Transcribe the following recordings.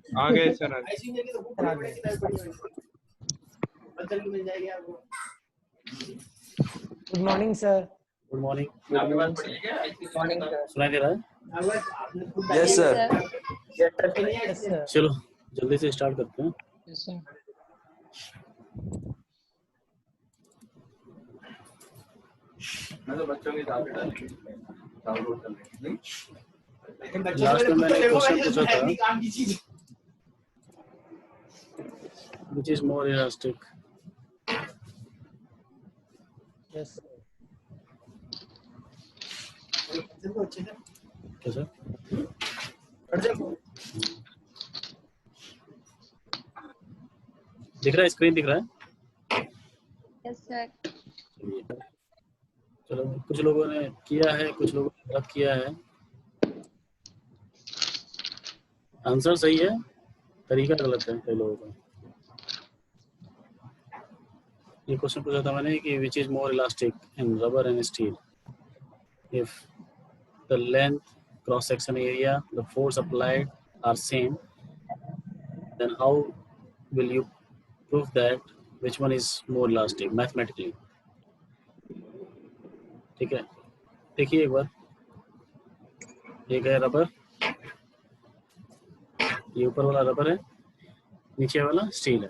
आ गए sir. Good morning sir. Good morning. सुनाई दे रहा है? Yes sir. Yes sir. चलो जल्दी से स्टार्ट करते हैं। Yes sir. मैं तो बच्चों की डाउनलोड कर लेंगे। लास्ट में मैंने क्वेश्चन पूछा था which is more elastic. Yes क्या सर? दिख रहा है, स्क्रीन दिख रहा है? Yes sir. चलो कुछ लोगों ने किया है, कुछ लोगों ने गलत किया है। आंसर सही है, तरीका गलत है कई लोगों का। ये क्वेश्चन पूछा था मैंने कि which is more elastic in rubber and steel. If the length, cross section area, the force applied are same, then how will you prove that which one is more elastic mathematically? ठीक है, देखिए एक बार, एक है rubber, ये ऊपर वाला rubber है, नीचे वाला स्टील है।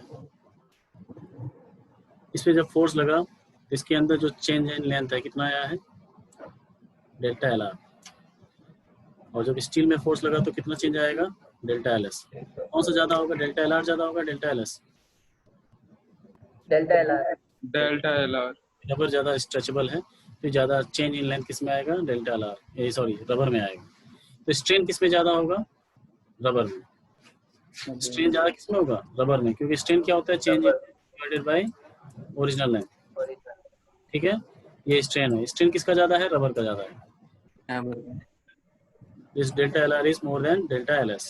इस पे जब फोर्स लगा तो इसके अंदर जो चेंज इन लेंथ है कितना आया है? Delta L R. और जब स्टील में फोर्स लगा तो कितना चेंज आएगा? Delta L S. कौन सा ज्यादा होगा? डेल्टा एल आर ज्यादा होगा, delta L S? Delta L R. Rubber ज्यादा स्ट्रेचेबल है तो ज्यादा चेंज इन लेंथ किस में आएगा? Delta L R, sorry rubber में आएगा। तो स्ट्रेन किस में ज्यादा होगा? रबर में। स्ट्रेन ज्यादा किस में होगा? रबर में, क्योंकि स्ट्रेन क्या होता है? Change divided by original length. ठीक है, ये स्ट्रेन है। स्ट्रेन किसका ज्यादा है? रबर का ज्यादा है। This delta LR is more than delta LS.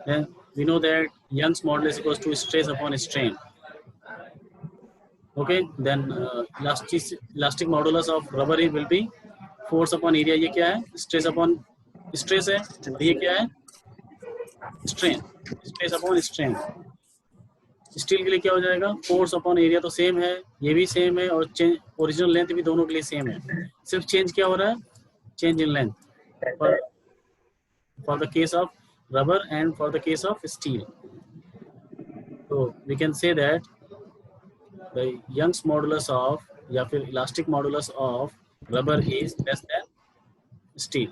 Then we know that Young's modulus is equals to stress upon strain. Okay, then elastic modulus of rubber will be force upon area. ये क्या है? Stress upon stress है। ये क्या है? Strain. Stress upon strain. Steel के लिए क्या हो जाएगा? फोर्स अपॉन एरिया तो सेम है, ये भी सेम है, और चेंज ओरिजिनल लेंथ भी दोनों के लिए सेम है। सिर्फ चेंज क्या हो रहा है? Change in length for the case of rubber and for the case of steel. So we can say that the Young's modulus of या फिर elastic modulus of rubber is less than steel.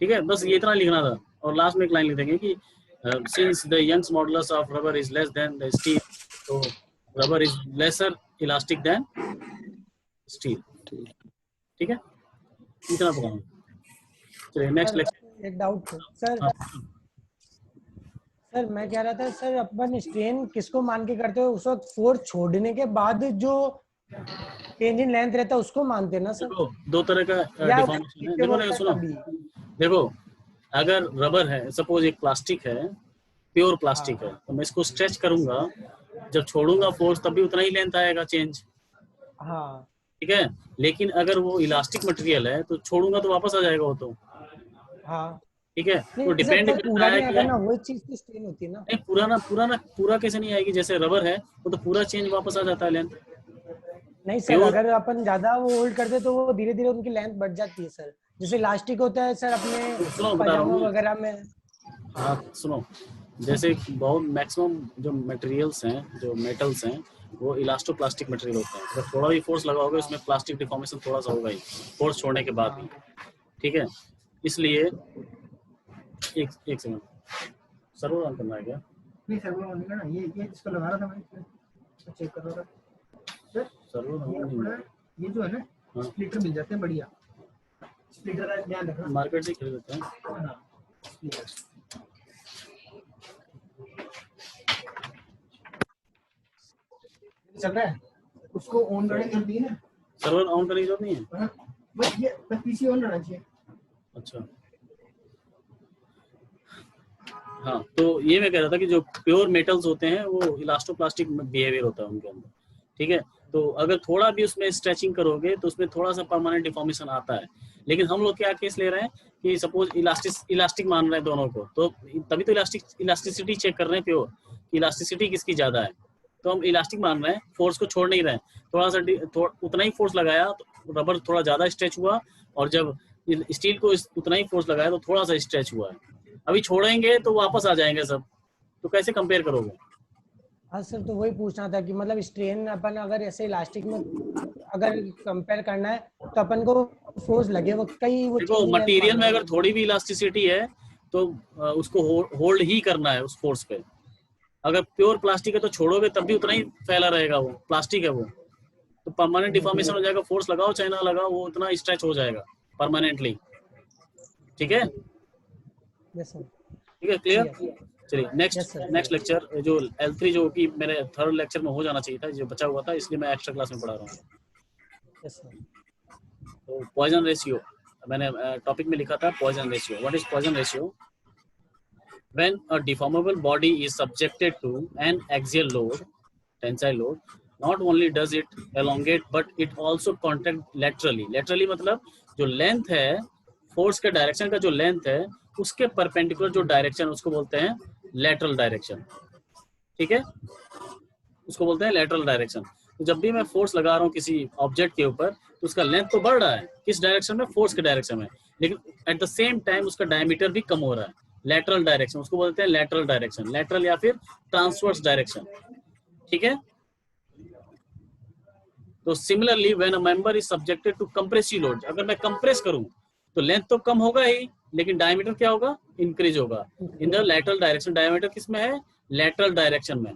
ठीक है, बस ये इतना लिखना था। और लास्ट में एक लाइन लिख देंगे कि since the Young's modulus of rubber is less than the steel, so rubber is lesser elastic than steel. ठीक है, इतना पढ़ा। चलिए नेक्स्ट लेक्चर। एक डाउट सर। सर मैं कह रहा था सर, अपन स्ट्रेन किसको मान के करते हो? उस वक्त फोर्स छोड़ने के बाद जो चेंज इन लेंथ रहता है उसको मानते ना सर? दो तरह का डिफॉर्मेशन है। देखो ना, सुनो, देखो अगर रबर है, सपोज एक प्लास्टिक है, प्योर प्लास्टिक है, तो मैं इसको स्ट्रेच करूंगा, जब छोड़ूंगा फोर्स तब भी उतना ही लेंथ आएगा चेंज। हाँ ठीक है, लेकिन अगर वो इलास्टिक मटेरियल है तो छोड़ूंगा तो वापस आ जाएगा वो तो। हाँ ठीक है, तो डिपेंड करता है कि वो चीज की स्ट्रेन होती है ना। नहीं, पूरा कैसे नहीं आएगी? जैसे रबर है वो तो पूरा चेंज वापस आ जाता है लेंथ। नहीं सर, अगर अपन ज्यादा वो होल्ड करते तो वो धीरे धीरे उनकी लेंथ बढ़ जाती है सर। जैसे इलास्टिक होता है सर अपने पजामा वगैरह में। हाँ सुनो, जैसे बहुत मैक्सिमम जो मटेरियल्स हैं, जो मेटल्स हैं, वो इलास्टोप्लास्टिक मटेरियल होते हैं। अगर थोड़ा भी फोर्स लगा होगा उसमें प्लास्टिक डिफॉर्मेशन थोड़ा सा होगा ही, फोर्स छोड़ने के बाद भी। ठीक है, इसलिए एक सेकंड, सर्वर ऑन करना है क्या? नहीं सर्वर ऑन नहीं करना, ये इसको लगा रहा था मैं, चेक कर रहा था सर। सर्वर ऑन नहीं, ये जो है ना स्प्लिटर मिल जाते हैं बढ़िया। स्प्लिटर का ध्यान रखना, मार्केट से खरीद लेते हैं। हां स्प्लिटर चल रहा है, उसको ऑन करने जरूरत नहीं है। सर्वर ऑन करने की जरूरत नहीं है, बस ये बस पीसी ऑन रहना चाहिए। अच्छा हाँ, तो ये मैं कह रहा था कि जो प्योर मेटल्स होते हैं वो इलास्टोप्लास्टिक बिहेवियर होता है उनके अंदर। ठीक है, तो अगर थोड़ा भी उसमें स्ट्रेचिंग करोगे तो उसमें थोड़ा सा परमानेंट डिफॉर्मेशन आता है, लेकिन हम लोग क्या केस ले रहे हैं कि सपोज इलास्टिक मान रहे हैं दोनों को, तो तभी तो इलास्टिसिटी चेक कर रहे हैं प्योर, इलास्टिसिटी किसकी ज्यादा है, तो हम इलास्टिक मान रहे हैं, फोर्स को छोड़ नहीं रहे हैं। थोड़ा सा उतना ही फोर्स लगाया तो रबर थोड़ा ज्यादा स्ट्रेच हुआ, और जब स्टील को उतना ही फोर्स लगाया तो थोड़ा सा स्ट्रेच हुआ है। अभी छोड़ेंगे तो वापस आ जाएंगे सब, तो कैसे कंपेयर करोगे? हाँ सर, तो वही पूछना था कि मतलब स्ट्रेन अपन अगर ऐसे इलास्टिक में अगर कंपेयर करना है तो अपन को फोर्स लगे वो कई वो देखो मटेरियल में अगर थोड़ी भी इलास्टिसिटी है तो उसको होल्ड ही करना है उस फोर्स पे। अगर प्योर प्लास्टिक है तो छोड़ोगे तब भी उतना ही फैला रहेगा, वो प्लास्टिक है वो, तो परमानेंट डिफॉर्मेशन हो जाएगा। फोर्स लगाओ चाहे ना लगाओ वो उतना स्ट्रेच हो जाएगा परमानेंटली। ठीक है, यस सर, ठीक है, क्लियर। चलिए नेक्स्ट लेक्चर जो L3 जो कि मेरे थर्ड लेक्चर में हो जाना चाहिए था, जो बचा हुआ था, इसलिए मैं एक्स्ट्रा क्लास में पढ़ा रहा हूँ। Yes sir. तो पॉइजन रेशियो मैंने टॉपिक में लिखा था, Poisson ratio. What is Poisson ratio? When a deformable body is subjected to an axial load, tensile load, not only does it elongate but it also contract laterally. Laterally मतलब जो length है, force के direction का जो length है उसके perpendicular जो direction उसको बोलते हैं लेटरल डायरेक्शन। ठीक है, उसको बोलते हैं लेटरल डायरेक्शन। तो जब भी मैं फोर्स लगा रहा हूँ किसी ऑब्जेक्ट के ऊपर तो उसका लेंथ तो बढ़ रहा है, किस डायरेक्शन में? फोर्स के डायरेक्शन में, लेकिन एट द सेम टाइम उसका डायमीटर भी कम हो रहा है, लेटरल डायरेक्शन, उसको बोलते हैं लेटरल डायरेक्शन, लेटरल या फिर ट्रांसवर्स डायरेक्शन। ठीक है, तो similarly when a member is subjected to compressive load, अगर मैं कंप्रेस करूं तो लेंथ तो कम होगा ही, लेकिन डायमीटर क्या होगा? इंक्रीज होगा in the lateral direction. Diameter किसमें है? लेटरल डायरेक्शन में।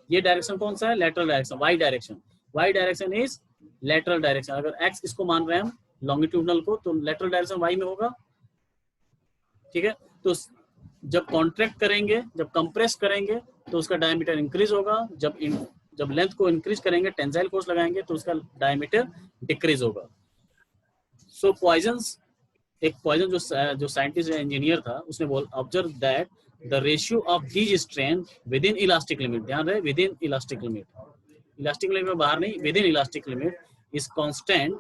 ये डायरेक्शन कौन सा है? Lateral direction, Y direction. Y direction is lateral direction. अगर एक्स इसको मान रहे हैं हम लॉन्गिट्यूडनल को, तो लेटरल डायरेक्शन वाई में होगा। ठीक है, तो जब कॉन्ट्रैक्ट करेंगे, जब कंप्रेस करेंगे तो उसका डायमीटर इंक्रीज होगा, जब लेंथ को इंक्रीज करेंगे, टेंसाइल फोर्स लगाएंगे तो उसका डायमीटर डिक्रीज होगा। सो पॉइजन्स, एक पॉइजन जो साइंटिस्ट इंजीनियर था, उसने observe that the ratio of these strain with in elastic limit, ध्यान रहे with in elastic limit, elastic limit में बाहर नहीं, with in elastic limit is constant.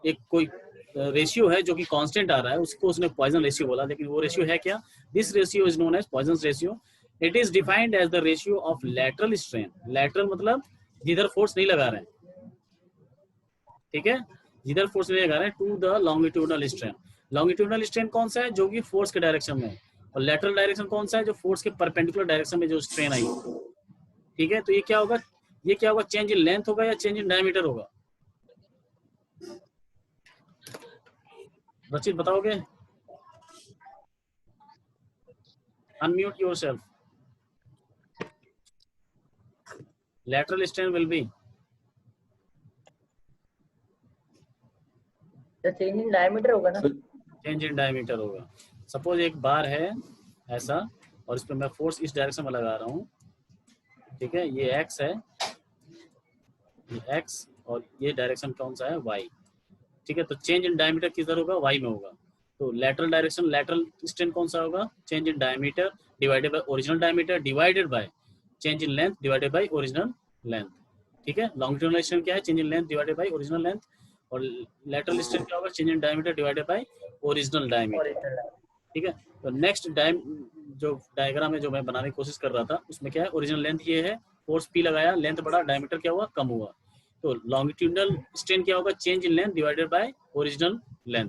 एक कोई रेशियो है जो कि कांस्टेंट आ रहा है, उसको उसने पॉइजन रेशियो बोला, लेकिन वो रेशियो है क्या? This ratio is known as Poisson ratio. It is defined as the ratio of lateral strain. Lateral मतलब जिधर फोर्स नहीं लगा रहे हैं, ठीक है, जिधर फोर्स नहीं लगा रहे हैं, to the longitudinal strain. Longitudinal strain कौन सा है? जो कि फोर्स के डायरेक्शन में, और लैटरल डायरेक्शन कौन सा है? जो फोर्स के परपेंडिकुलर डायरेक्शन में जो स्ट्रेन आई। ठीक है, तो ये क्या होगा? ये क्या होगा? चेंज इन लेंथ होगा या चेंज इन डायमीटर होगा? रचित बताओगे? Unmute yourself. Lateral strain will be तो चेंज इन डायमीटर होगा ना? चेंज इन डायमीटर होगा। सपोज एक बार है ऐसा और इस पे मैं फोर्स इस डायरेक्शन में लगा रहा हूँ, ठीक है, ये एक्स है, ये एक्स, और ये डायरेक्शन कौन सा है? वाई। ठीक है, तो चेंज इन डायमीटर किधर होगा? वाई में होगा। तो लेटरल डायरेक्शन, लेटरल स्ट्रेन कौन सा होगा? Change in diameter divided by original diameter divided by change in length divided by original length. ठीक है, लॉन्गिट्यूडनल स्ट्रेन क्या है? Change in length divided by original length, और लेटरल स्ट्रेन क्या होगा? Change in diameter divided by original diameter. ठीक है, तो नेक्स्ट जो डायग्राम है जो मैं बनाने की कोशिश कर रहा था उसमें क्या है? ओरिजिनल लेंथ ये है, फोर्स पी लगाया, लेंथ बढ़ा, डायमीटर क्या हुआ? कम हुआ। तो लॉन्गिट्यूडनल स्ट्रेन क्या होगा? Change in length divided by original length.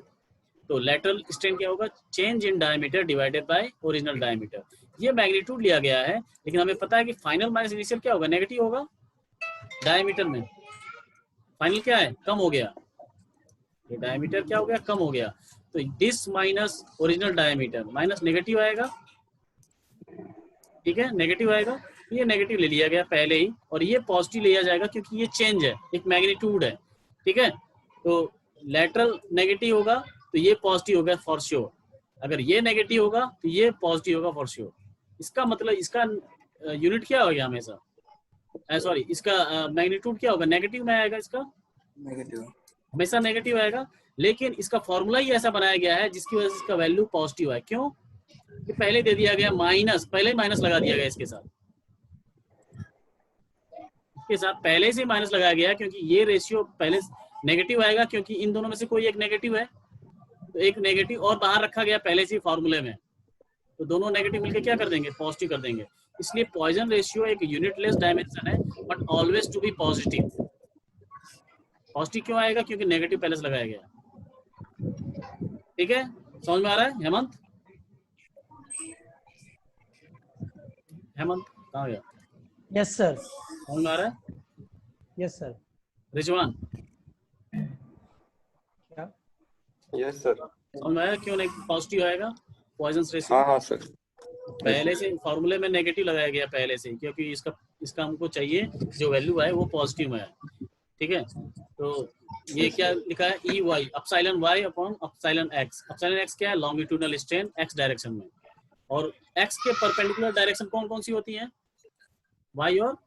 तो लेटरल स्ट्रेन क्या होगा? Change in diameter divided by original diameter. ये मैग्नीट्यूड लिया गया है, लेकिन हमें पता है कि फाइनल माइनस इनिशियल क्या होगा? नेगेटिव होगा। डायमीटर में फाइनल क्या है? कम हो गया, ये डायमीटर क्या हो गया? कम हो गया। तो this minus original diameter minus negative आएगा। ठीक है, नेगेटिव आएगा, ये नेगेटिव ले लिया गया पहले ही, और ये पॉजिटिव लिया जाएगा क्योंकि ये चेंज है, एक मैग्नीट्यूड है। ठीक है, तो लेटरल नेगेटिव होगा तो ये पॉजिटिव होगा फॉर श्योर, अगर ये नेगेटिव होगा तो ये पॉजिटिव होगा फॉर श्योर। इसका मतलब इसका यूनिट क्या हो गया हमेशा? सॉरी, इसका मैग्नीट्यूड क्या होगा? नेगेटिव में आएगा, इसका नेगेटिव हमेशा नेगेटिव आएगा, लेकिन इसका फॉर्मूला ही ऐसा बनाया गया है जिसकी वजह से इसका वैल्यू पॉजिटिव है। क्यों? कि पहले दे दिया गया माइनस, पहले ही माइनस लगा दिया गया इसके साथ पहले से माइनस लगाया गया, क्योंकि ये रेशियो पहले नेगेटिव आएगा क्योंकि इन दोनों में से कोई एक नेगेटिव है, तो एक नेगेटिव और बाहर रखा गया पहले से फॉर्मूले में, तो दोनों नेगेटिव मिलके क्या कर देंगे, पॉजिटिव कर देंगे। इसलिए पॉइजन रेशियो एक यूनिटलेस डायमेंशन है, but always to be positive. Positive क्यों आएगा, क्योंकि नेगेटिव पहले से लगाया गया। ठीक है, समझ में आ रहा है हेमंत? हेमंत कहाँ गया? Yes sir. समझ में आ रहा है? Yes sir. रिजवान क्या? Yes sir. समझ में आया क्यों नहीं पॉजिटिव आएगा पॉइजन रेशियो? हाँ हाँ सर। पहले से फॉर्मूले में नेगेटिव लगाया गया पहले से, क्योंकि इसका हमको चाहिए जो वैल्यू है वो पॉजिटिव में है। ठीक है, तो ये क्या लिखा है, E Y epsilon Y upon epsilon X. Epsilon X क्या है, लॉन्गिट्यूडनल स्ट्रेन एक्स डायरेक्शन में, और एक्स के परपेंडिकुलर डायरेक्शन कौन कौन सी होती हैं, वाई और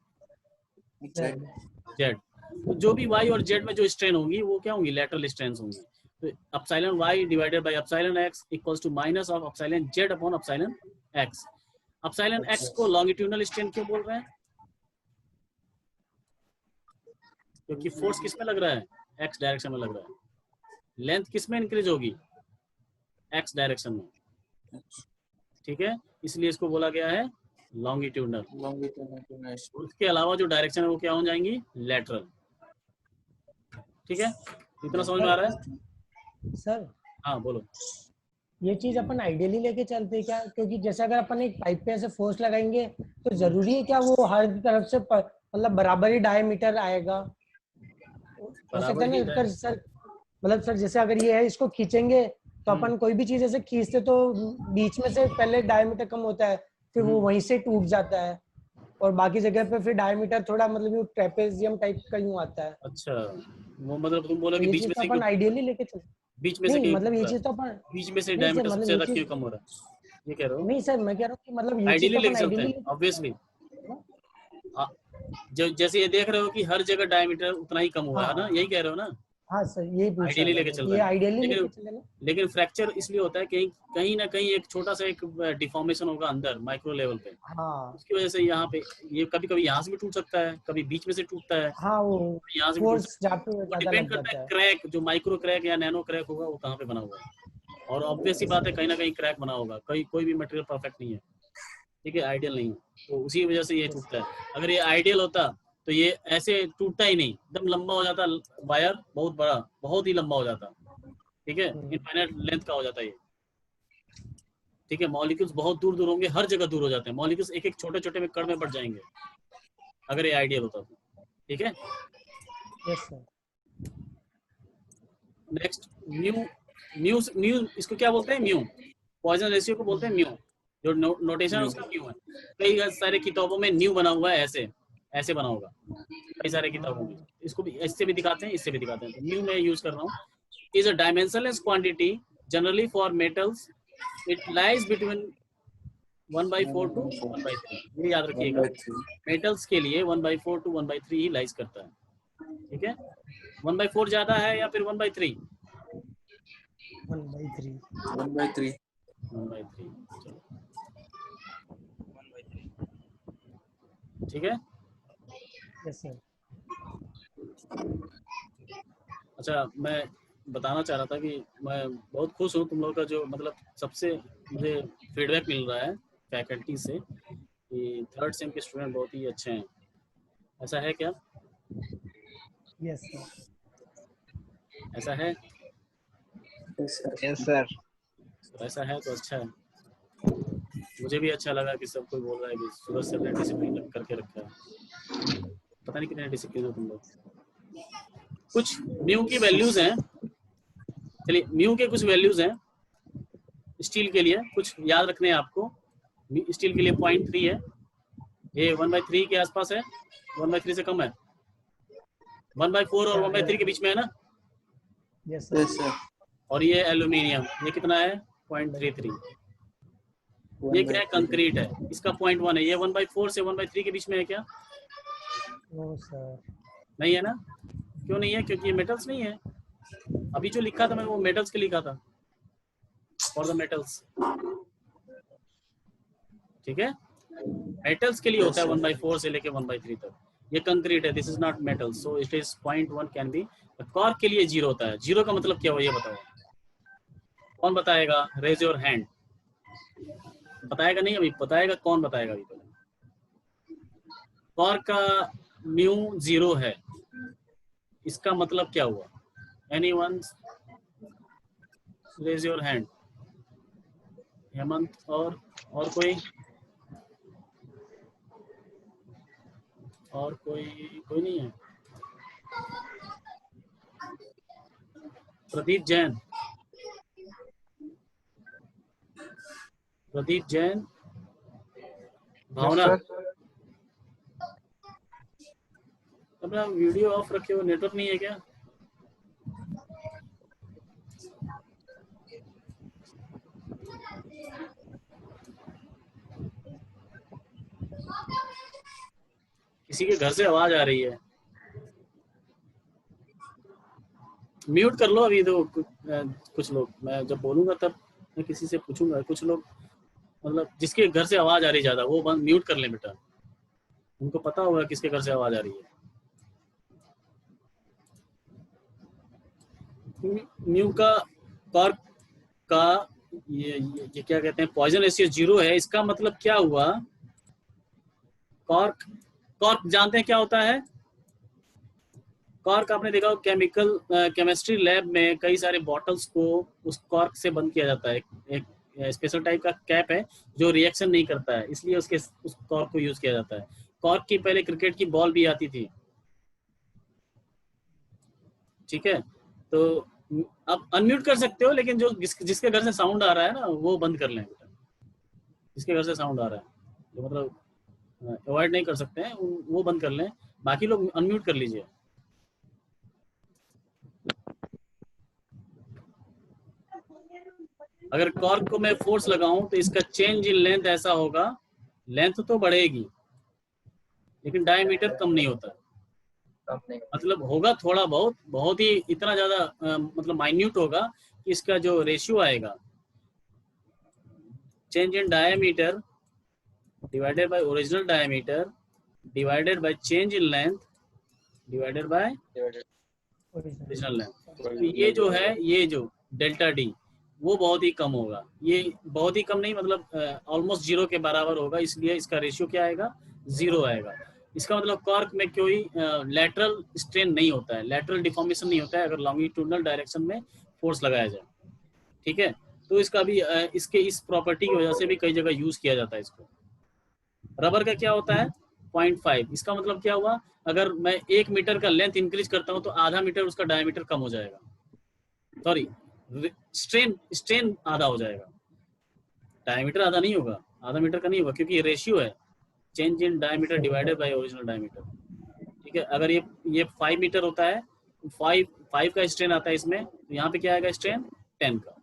जेड। तो जो भी वाई और जेड में जो स्ट्रेन होंगी वो क्या होंगी, लेटरल स्ट्रेन होंगी। तो epsilon Y divided by epsilon X equals to minus of epsilon Z upon epsilon X. Epsilon X को लॉन्गिट्यूडनल स्ट्रेन क्यों बोल रहे हैं, क्योंकि फोर्स किस में लग रहा है, एक्स डायरेक्शन में लग रहा है। लेंथ किस में इंक्रीज होगी, एक्स डायरेक्शन में। ठीक है, इसलिए इसको बोला गया है लॉन्गिट्यूडनल। उसके अलावा जो डायरेक्शन है वो क्या हो जाएंगी, लेटरल। ठीक है, इतना समझ में आ रहा है सर? हाँ बोलो। ये चीज अपन आइडियली लेके चलते हैं क्या, क्योंकि जैसे अगर अपन एक पाइप पे ऐसे फोर्स लगाएंगे तो जरूरी है क्या वो हर तरफ से मतलब बराबर ही डायमीटर आएगा? हो सकता है ना सर, मतलब सर जैसे अगर ये है इसको खींचेंगे तो अपन कोई भी चीज ऐसे खींचते तो बीच में से पहले डायमीटर कम होता है, फिर वो वहीं से टूट जाता है, और बाकी जगह पे फिर डायमीटर थोड़ा मतलब ट्रेपेजियम टाइप का यूं आता है। अच्छा, वो मतलब तुम बोलो कि बीच में से अपन आइडियली लेके चलते, बीच में से नहीं मतलब ये चीज तो अपन बीच में से डायमीटर सबसे ज्यादा क्यों कम हो रहा है, ये कह रहे हो? नहीं सर, मैं कह रहा हूँ कि मतलब ये आइडियली चीज लेके तो चलते हैं ऑब्वियसली। जैसे ये देख रहे हो कि हर जगह डायमीटर उतना ही कम हुआ है ना, यही कह रहे हो ना? हाँ सर, यही पूछ आइडियली लेके चल रहा है। ये आइडियली लेके चले ना। लेकिन फ्रैक्चर इसलिए होता है कि कहीं ना कहीं एक छोटा सा एक डिफॉर्मेशन होगा अंदर माइक्रो लेवल पे, हाँ उसकी वजह से यहाँ पे ये कभी कभी यहाँ से भी टूट सकता है, कभी बीच में से टूटता है, हाँ, वो यहाँ से भी टूट फोर्स सकता जहाँ पे है। ज्यादा डिपेंड लग करता जाता है है। क्रैक, जो माइक्रो क्रैक या नैनो क्रैक होगा वो कहाँ पे बना हुआ है, और ऑब्वियस सी बात है कहीं ना कहीं क्रैक बना होगा, कोई भी मटेरियल परफेक्ट नहीं है। ठीक है, आइडियल नहीं है, तो उसी वजह से ये टूटता है। अगर ये आइडियल होता तो ये ऐसे टूटता ही नहीं, एकदम लंबा हो जाता वायर, बहुत बड़ा, बहुत ही लंबा हो जाता। ठीक है, इनफाइनाइट लेंथ का हो जाता है ये। ठीक है, मॉलिक्यूल्स बहुत दूर दूर होंगे, हर जगह दूर हो जाते हैं मॉलिक्यूल्स, एक एक छोटे छोटे में कण में बढ़ जाएंगे अगर ये आइडियल होता तो। ठीक है, यस सर। नेक्स्ट म्यू इसको क्या बोलते हैं, म्यू पॉइजन रेशियो को बोलते हैं म्यू, जो नोटेशन है उसका म्यू है। कई सारे किताबों में न्यू बना हुआ है, ऐसे बना होगा कई सारे किताबों में, इसको भी इससे भी दिखाते हैं, इससे भी दिखाते हैं। म्यू मैं यूज कर रहा हूँ। Is a dimensionless quantity generally for metals, it lies between 1/4 to 1/3। ये याद रखिएगा, मेटल्स के लिए 1/4 to 1/3 ही लाइज करता है। ठीक है, 1/4 ज्यादा है या फिर 1/3? 1/3। 1/3। 1/3 चलो, ठीक है। Yes sir. अच्छा, मैं बताना चाह रहा था कि मैं बहुत खुश हूँ तुम लोग का, जो मतलब सबसे मुझे फीडबैक मिल रहा है फैकल्टी से कि 3rd सेम के स्टूडेंट बहुत ही अच्छे हैं। ऐसा है क्या? Yes sir. ऐसा है? Yes sir. ऐसा है तो अच्छा है, मुझे भी अच्छा लगा कि सब कोई बोल रहा है कि सूरज सर ने डिसिप्लिन करके रखा है। पता नहीं कितने डिसिप्लिन हो तुम लोग। कुछ म्यू की वैल्यूज हैं, चलिए म्यू के कुछ वैल्यूज हैं स्टील के लिए, कुछ याद रखने हैं आपको। स्टील के लिए 0.3 है, ये 1/3 के आसपास है, 1/3 से कम है, 1/4 और 1/3 के बीच में है ना। Yes sir. और ये एल्यूमिनियम, ये कितना है, 0.33। ये क्या है, कंक्रीट है, इसका 0.1 है। ये 1/4 से 1/3 के बीच में है क्या? नो सर, नहीं है ना। क्यों नहीं है? क्योंकि ये मेटल्स नहीं है। अभी जो लिखा था मैं वो मेटल्स के लिखा था, फॉर द मेटल्स। ठीक है, मेटल्स के लिए होता है 1/4 से लेके 1/3 तक। ये कंक्रीट है, this is not metal, so it is 0.1 can be. Cork के लिए 0 होता है। 0 का मतलब क्या हुआ ये बताओ। कौन बताएगा? Raise your hand. बताएगा नहीं अभी, बताएगा कौन बताएगा अभी? कॉर्क का म्यू 0 है, इसका मतलब क्या हुआ? Anyone raise your hand. Hemant और कोई? और कोई नहीं है? प्रदीप जैन, प्रदीप जैन, भावना। अपना वीडियो ऑफ रखे हो, नेटवर्क नहीं है क्या? किसी के घर से आवाज आ रही है, म्यूट कर लो अभी। तो कुछ लोग, मैं जब बोलूंगा तब मैं किसी से पूछूंगा। कुछ लोग मतलब जिसके घर से आवाज आ रही ज्यादा, वो बंद म्यूट कर ले बेटा, उनको पता होगा किसके घर से आवाज आ रही है। म्यू का कॉर्क का ये क्या कहते हैं, पॉइजन रेशियो 0 है, इसका मतलब क्या हुआ? कॉर्क जानते हैं क्या होता है? कॉर्क आपने देखा केमिस्ट्री लैब में कई सारे बॉटल्स को उस कॉर्क से बंद किया जाता है। एक स्पेशल टाइप का कैप है जो रिएक्शन नहीं करता है, इसलिए उस कॉर्क को यूज किया जाता है। कॉर्क की पहले क्रिकेट की बॉल भी आती थी, ठीक है? तो आप अनम्यूट कर सकते हो, लेकिन जो जिसके घर से साउंड आ रहा है ना, वो बंद कर लें बेटा। जिसके घर से साउंड आ रहा है, जो मतलब अवॉइड नहीं कर सकते हैं, वो बंद कर लें। बाकी लोग अनम्यूट कर लीजिए। अगर कॉर्क को मैं फोर्स लगाऊं तो इसका चेंज इन लेंथ ऐसा होगा, लेंथ तो बढ़ेगी लेकिन डायमीटर कम नहीं होता। मतलब होगा थोड़ा बहुत, बहुत ही इतना ज्यादा मतलब माइन्यूट होगा कि इसका जो रेशियो आएगा, change in diameter divided by original diameter divided by change in length divided by original length. तो ये जो है, ये जो डेल्टा डी, वो बहुत ही कम होगा। ये बहुत ही कम नहीं, मतलब ऑलमोस्ट 0 के बराबर होगा, इसलिए इसका रेशियो क्या आएगा? 0 आएगा। इसका मतलब कॉर्क में कोई लैटरल स्ट्रेन नहीं होता है, लैटरल डिफॉर्मेशन नहीं होता है अगर लॉन्गिट्यूडनल डायरेक्शन में फोर्स लगाया जाए, ठीक है? तो इसका भी इसके इस प्रॉपर्टी की वजह से भी कई जगह यूज किया जाता है इसको। रबर का क्या होता है? 0.5। इसका मतलब क्या हुआ? अगर मैं 1 मीटर का लेंथ इंक्रीज करता हूं तो आधा मीटर उसका डायमीटर कम हो जाएगा, सॉरी स्ट्रेन आधा हो जाएगा, डायमीटर आधा नहीं होगा, आधा मीटर का नहीं होगा, क्योंकि ये रेशियो है change in diameter divided by original diameter, ठीक है? अगर ये 5 मीटर होता है, 5 का स्ट्रेन आता है इसमें, तो यहाँ पे क्या आएगा? स्ट्रेन 10 का।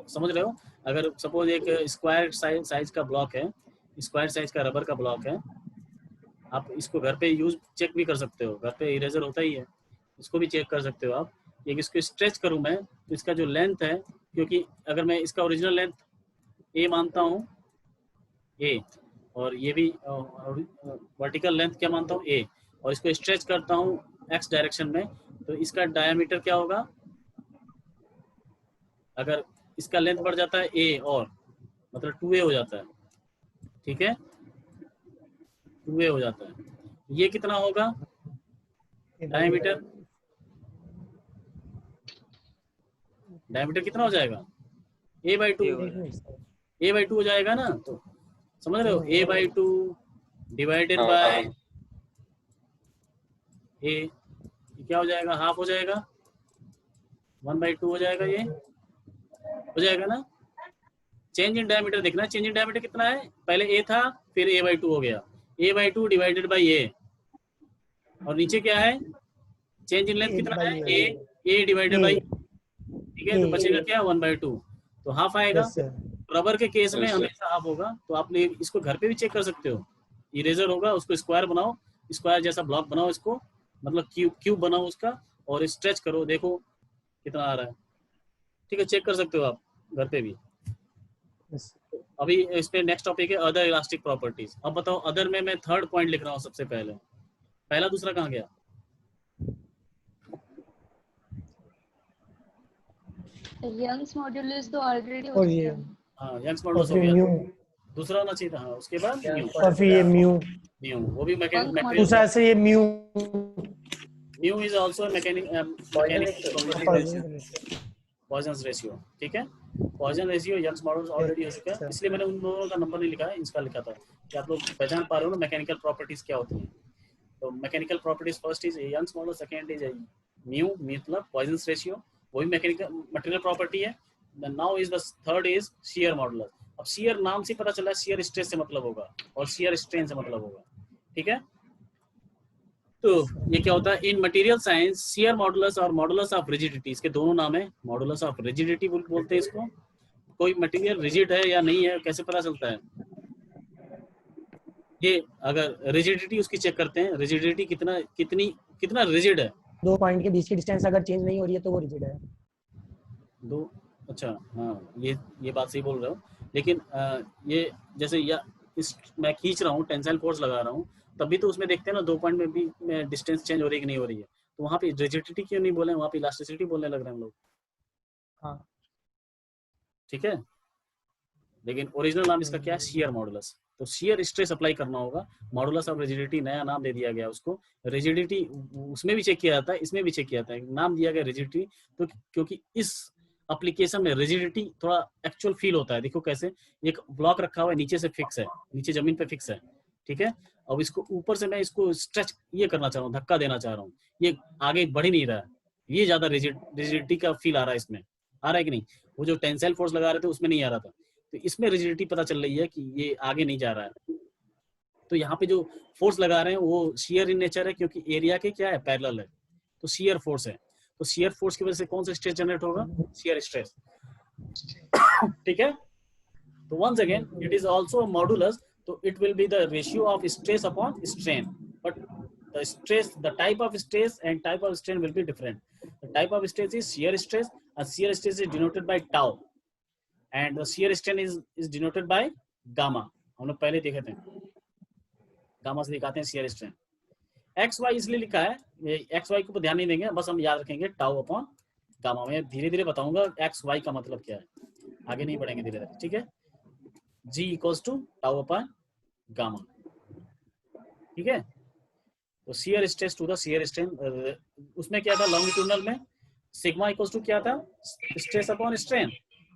समझ रहे हो? अगर सपोज एक स्क्वायर साइज का ब्लॉक है, स्क्वायर साइज का रबर का ब्लॉक है, आप इसको घर पे यूज चेक भी कर सकते हो, घर पे इरेजर होता ही है, इसको भी चेक कर सकते हो आप। एक इसको स्ट्रेच करूं मैं तो इसका जो लेंथ है, क्योंकि अगर मैं इसका ओरिजिनल लेंथ ए मानता हूं, ए, और ये भी वर्टिकल लेंथ क्या मानता हूं? ए, और इसको स्ट्रेच करता हूं एक्स डायरेक्शन में, तो इसका डायमीटर क्या होगा? अगर इसका लेंथ बढ़ जाता है ए, और मतलब 2a हो जाता है, ठीक है? 2a हो जाता है। ये कितना होगा डायमीटर? डायमीटर कितना हो जाएगा? a/2 हो जाएगा ना? तो समझ रहे हो? a/2 डिवाइडेड बाय a, क्या हो जाएगा? हाफ हो जाएगा, 1/2 हो जाएगा, ये हो जाएगा ना? चेंज इन डायमीटर देखना, चेंज इन डायमीटर कितना है? पहले a था, फिर a/2 हो गया, a/2 डिवाइडेड बाय a, और नीचे क्या है? चेंज इन लेंथ कितना है? a डिवाइडेड बाय, ठीक है? तो बचेगा क्या? 1/2, तो हाफ आएगा। रबर के केस में हमेशा हाफ होगा। तो आप इसको घर पे भी चेक कर सकते हो। इरेजर होगा, उसको स्क्वायर बनाओ, स्क्वायर जैसा ब्लॉक बनाओ, इसको मतलब क्यूब बनाओ उसका, और स्ट्रेच करो, देखो कितना आ रहा है, ठीक है? चेक कर सकते हो आप घर पे भी। अभी इस पे नेक्स्ट टॉपिक है अदर इलास्टिक प्रॉपर्टीज। अब बताओ, अदर में मैं 3rd पॉइंट लिख रहा हूँ सबसे पहले। पहला दूसरा कहाँ गया? यंग्स मॉड्यूलस तो ऑलरेडी हो और चुका ये है। हाँ यंग्स और मॉडुलस हो फिर गया, म्यू, दूसरा होना चाहिए था। हाँ उसके बाद म्यू, और फिर ये म्यू, म्यू वो भी Bunk मैकेनिकल, दूसरा ऐसे ये mu mu is also Poisson ratio. ठीक है, Poisson ratio Young's models already हो चुका है, इसलिए मैंने उन दोनों का नंबर नहीं लिखा है, इसका लिखा था कि आप लोग पहचान पा रहे हो ना मैकेनिकल प्रॉपर्टीज क्या होती हैं। तो mechanical properties first is Young's model, second is mu मतलब पॉइजन रेशियो, वो भी मैकेनिकल मटेरियल प्रॉपर्टी है। Now is the third is shear modulus. अब शियर नाम से पता चला शियर स्ट्रेस से मतलब होगा और शियर स्ट्रेन से मतलब होगा। ठीक है, तो ये क्या होता है इन मटेरियल साइंस, शियर मॉडुलस और मॉडुलस ऑफ रिजिडिटी, इसके दोनों नाम है। मॉडुलस ऑफ रिजिडिटी बोलते हैं इसको, कोई मटेरियल रिजिड है या नहीं है कैसे पता चलता है, ये अगर रिजिडिटी उसकी चेक करते हैं, रिजिडिटी कितना रिजिड है। 2 पॉइंट के बीच की डिस्टेंस अगर चेंज नहीं हो रही है तो वो रिजिड है। दो, अच्छा हाँ ये बात सही बोल रहे हो, लेकिन ये जैसे मैं खींच रहा हूँ, टेंसाइल फोर्स लगा रहा हूँ, तभी तो उसमें देखते हैं ना 2 पॉइंट में भी डिस्टेंस चेंज हो रही है कि नहीं हो रही है, तो वहाँ पे रिजिडिटी क्यों नहीं बोले, वहाँ पे इलास्टिसिटी बोलने लग रहे हैं हम लोग। हाँ ठीक है, लेकिन ओरिजिनल नाम इसका क्या है, शियर मॉडुलस। तो शियर स्ट्रेस अप्लाई करना होगा, मॉडुलस ऑफ रिजिडिटी नया नाम दे दिया गया उसको। रिजिडिटी उसमें भी चेक किया जाता है, इसमें भी चेक किया जाता है, नाम दिया गया रिजिडिटी, तो क्योंकि इस एप्लीकेशन में रिजिडिटी थोड़ा एक्चुअल फील होता है। देखो कैसे, एक ब्लॉक रखा हुआ है, नीचे से फिक्स है, नीचे जमीन पे फिक्स है। ठीक है, अब इसको ऊपर से मैं इसको स्ट्रेच ये करना चाह रहा हूँ, धक्का देना चाह रहा हूँ, ये आगे बढ़ ही नहीं रहा है, ये ज्यादा रिजिडिटी का फील आ रहा है, इसमें आ रहा है कि नहीं। वो जो टेंसाइल फोर्स लगा रहे थे उसमें नहीं आ रहा था, तो इसमें रिजिडिटी पता चल रही है कि ये आगे नहीं जा रहा है। तो यहाँ पे जो फोर्स लगा रहे हैं वो शियर इन नेचर है, क्योंकि एरिया के क्या है, पैरेलल है, तो शियर फोर्स है। तो शियर फोर्स की वजह से कौन सा स्ट्रेस जनरेट होगा, शियर स्ट्रेस। ठीक है, तो once again it is also modulus, तो it will be the ratio of stress upon strain, but the stress, the type of stress and type of strain will be different. The type of stress is shear stress, and shear stress is denoted by tau, and the shear strain is denoted by gamma. हम लोग पहले देखे थे, gamma से दिखाते हैं shear strain। X Y इसलिए लिखा है, ये एक्स वाई को ध्यान नहीं देंगे, बस हम याद रखेंगे टाउ अपॉन गामा। मैं धीरे धीरे बताऊंगा एक्स वाई का मतलब क्या है, आगे नहीं बढ़ेंगे धीरे धीरे। ठीक है, G equals to tau upon gamma. ठीक है, तो shear stress to the shear strain, उसमें क्या था लॉन्गिट्यूडनल में सिग्मा इक्वल्स टू क्या था, स्ट्रेस अपॉन स्ट्रेन,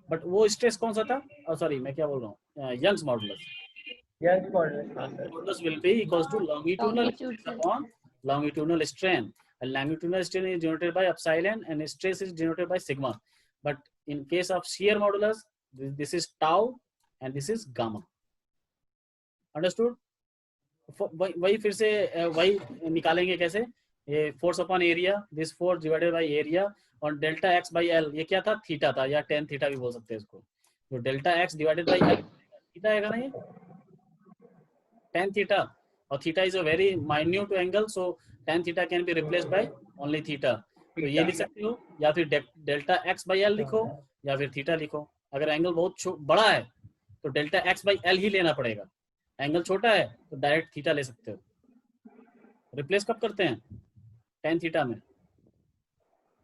बट वो स्ट्रेस कौन सा था, सॉरी मैं क्या बोल रहा हूँ, Young's modulus. Young's modulus will be equals to longitudinal stress upon longitudinal strain, and longitudinal strain is denoted by epsilon and stress is denoted by sigma, but in case of shear modulus this is tau and this is gamma. Understood? वही फिर से वही निकालेंगे कैसे, ये force upon area, this force divided by area, और delta x by L, ये क्या था, थीटा था, या टेन थीटा भी बोल सकते हैं इसको। तो delta x divided by L theta आएगा ना, ये tan theta, और theta is a very minute angle, so tan theta can be replaced by only theta। तो ये लिख सकते हो, या फिर डेल्टा x by l लिखो, या फिर थीटा लिखो। अगर एंगल बहुत बड़ा है तो डेल्टा x by l ही लेना पड़ेगा, एंगल छोटा है तो डायरेक्ट थीटा ले सकते हो। रिप्लेस कब करते हैं, tan थीटा में,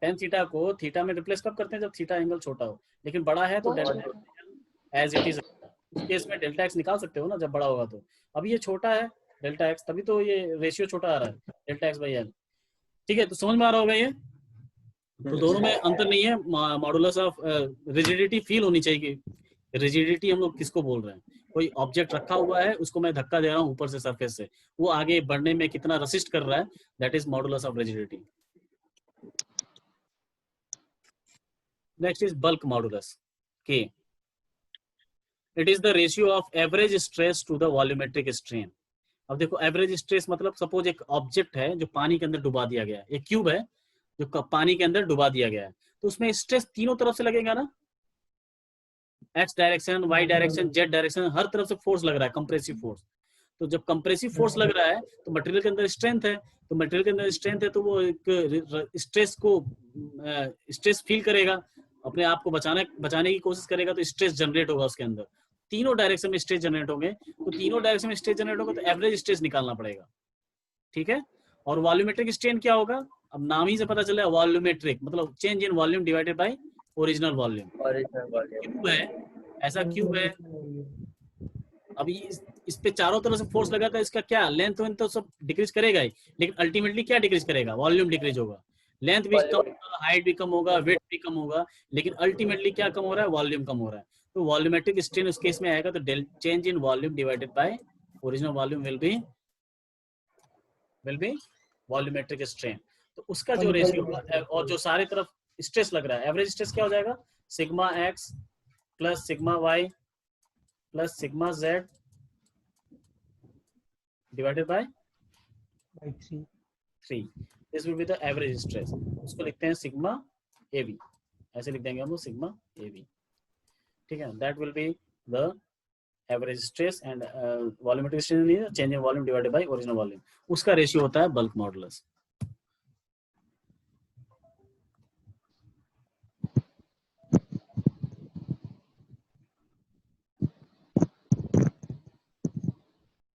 tan थीटा को थीटा में रिप्लेस कब करते हैं, जब थीटा एंगल छोटा हो, लेकिन बड़ा है तो डेल्टा एज इट इज, उस केस में डेल्टा एक्स निकाल सकते हो ना जब बड़ा होगा तो। अभी ये छोटा है डेल्टा एक्स, तभी तो ये रेशियो छोटा आ रहा है, डेल्टा एक्स बाई एल। ठीक है, तो समझ में आ रहा होगा ये, तो दोनों में अंतर नहीं है। मॉडुलस ऑफ रिजिडिटी फील होनी चाहिए, रिजिडिटी हम लोग किसको बोल रहे हैं, कोई ऑब्जेक्ट रखा हुआ है उसको मैं धक्का दे रहा हूँ ऊपर से सरफेस से, वो आगे बढ़ने में कितना रेसिस्ट कर रहा है, that is modulus of rigidity. Next is bulk modulus K, it is the ratio of average stress to the volumetric strain. अब देखो एवरेज स्ट्रेस मतलब सपोज एक ऑब्जेक्ट है जो पानी के अंदर डुबा दिया गया है, एक क्यूब है जो पानी के अंदर डुबा दिया गया है, तो उसमें स्ट्रेस तीनों तरफ से लगेगा ना, X direction, Y direction, Z direction, हर तरफ से फोर्स लग रहा है, कंप्रेसिव फोर्स। तो जब कंप्रेसिव फोर्स लग रहा है तो मटेरियल के अंदर स्ट्रेंथ है, तो मटेरियल के अंदर स्ट्रेंथ है तो वो एक स्ट्रेस को स्ट्रेस फील करेगा, अपने आप को बचाने की कोशिश करेगा, तो स्ट्रेस जनरेट होगा उसके अंदर। तीनों डायरेक्शन में स्ट्रेस जनरेट होंगे, तो तीनों डायरेक्शन में स्ट्रेस जनरेट होगा तो एवरेज स्ट्रेस निकालना पड़ेगा। ठीक है, और वॉल्यूमेट्रिक स्ट्रेन क्या होगा, अब नाम ही से पता चला, वॉल्यूमेट्रिक मतलब change in volume divided by original volume. Original volume. क्यों है ऐसा, क्यों है? अभी इस पे चारों तरफ से फोर्स लगा था, इसका क्या लेंथ वेंथ तो सब डिक्रीज करेगा ही, लेकिन अल्टीमेटली क्या डिक्रीज करेगा? वॉल्यूम डिक्रीज होगा। लेंथ भी कम होगा, हाइट भी कम होगा, वेट भी कम होगा, लेकिन अल्टीमेटली क्या कम हो रहा है? वॉल्यूम कम हो रहा है। तो वॉल्यूमेट्रिक स्ट्रेन उस केस में आएगा तो change in volume divided by original volume will be volumetric strain. तो उसका जो रेशियो होगा और जो सारे तरफ स्ट्रेस लग रहा है, एवरेज स्ट्रेस क्या हो जाएगा? Sigma X plus sigma Y plus sigma Z divided by 3। This will be the average stress. उसको लिखते हैं सिग्मा ए बी, ऐसे लिख देंगे हम सिग्मा ए बी, ठीक है। That will be the average stress and volumetric strain change in volume divided by original volume. उसका रेशियो होता है बल्क मॉडुलस।